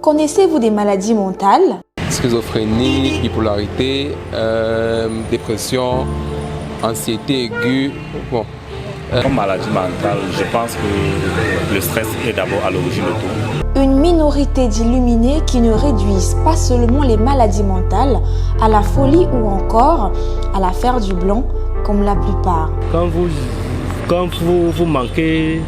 Connaissez-vous des maladies mentales? Schizophrénie, bipolarité, dépression, anxiété aiguë. Bon. Comme maladie mentale, je pense que le stress est d'abord à l'origine de tout. Une minorité d'illuminés qui ne réduisent pas seulement les maladies mentales à la folie ou encore à l'affaire du blanc, comme la plupart. Quand vous manquez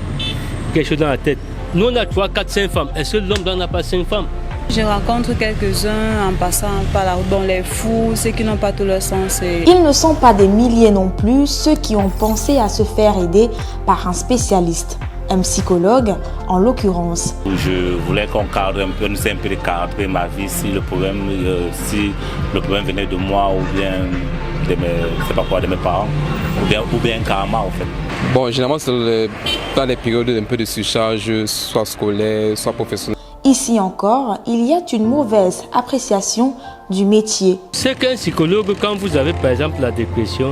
quelque chose dans la tête, nous on a 3, 4, 5 femmes. Est-ce que l'homme n'a pas 5 femmes? Je rencontre quelques-uns en passant par la route, dont les fous, ceux qui n'ont pas tout leur sens. Ils ne sont pas des milliers non plus, ceux qui ont pensé à se faire aider par un spécialiste, un psychologue en l'occurrence. Je voulais qu'on cadre un peu, nous un peu de cadrer ma vie si le problème venait de moi ou bien de mes parents ou bien karma en fait. Bon, généralement c'est dans les périodes un peu de surcharge, soit scolaire, soit professionnelle. Ici encore, il y a une mauvaise appréciation du métier. C'est qu'un psychologue, quand vous avez par exemple la dépression,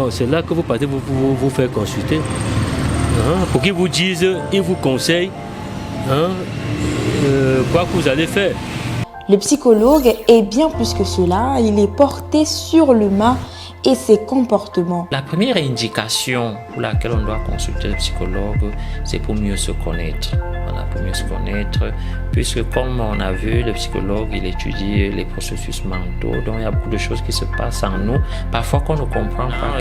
c'est là que vous partez vous faire consulter. Pour qu'ils vous disent, ils vous conseillent quoi que vous allez faire. Le psychologue est bien plus que cela, il est porté sur l'humain et ses comportements. La première indication pour laquelle on doit consulter le psychologue, c'est pour mieux se connaître. Voilà, pour mieux se connaître, puisque comme on a vu, le psychologue, il étudie les processus mentaux, donc il y a beaucoup de choses qui se passent en nous, parfois qu'on ne comprend pas.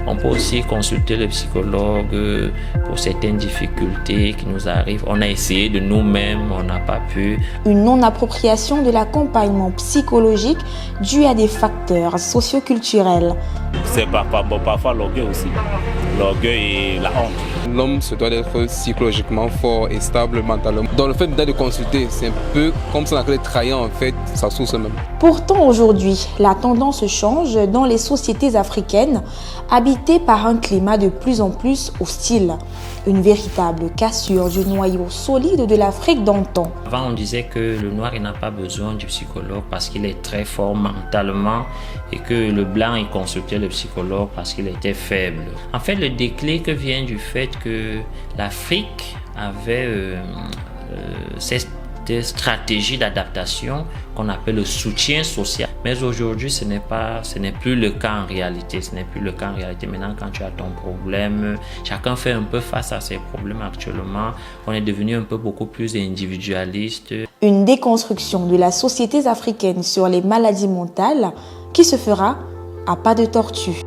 On peut aussi consulter le psychologue pour certaines difficultés qui nous arrivent. On a essayé de nous-mêmes, on n'a pas pu. Une non-appropriation de l'accompagnement psychologique due à des facteurs socioculturels. C'est parfois l'orgueil aussi, l'orgueil et la honte. L'homme se doit d'être psychologiquement fort et stable mentalement. Dans le fait de consulter, c'est un peu comme si on allait trahir en fait sa source même. Pourtant aujourd'hui, la tendance change dans les sociétés africaines habitées par un climat de plus en plus hostile. Une véritable cassure du noyau solide de l'Afrique d'antan. Avant, on disait que le noir n'a pas besoin du psychologue parce qu'il est très fort mentalement et que le blanc il consultait le psychologue parce qu'il était faible. En fait, le déclic vient du fait que l'Afrique avait cette stratégie d'adaptation qu'on appelle le soutien social. Mais aujourd'hui, ce n'est plus le cas en réalité. Ce n'est plus le cas en réalité. Maintenant, quand tu as ton problème, chacun fait un peu face à ses problèmes actuellement. On est devenu un peu beaucoup plus individualiste. Une déconstruction de la société africaine sur les maladies mentales qui se fera à pas de tortue.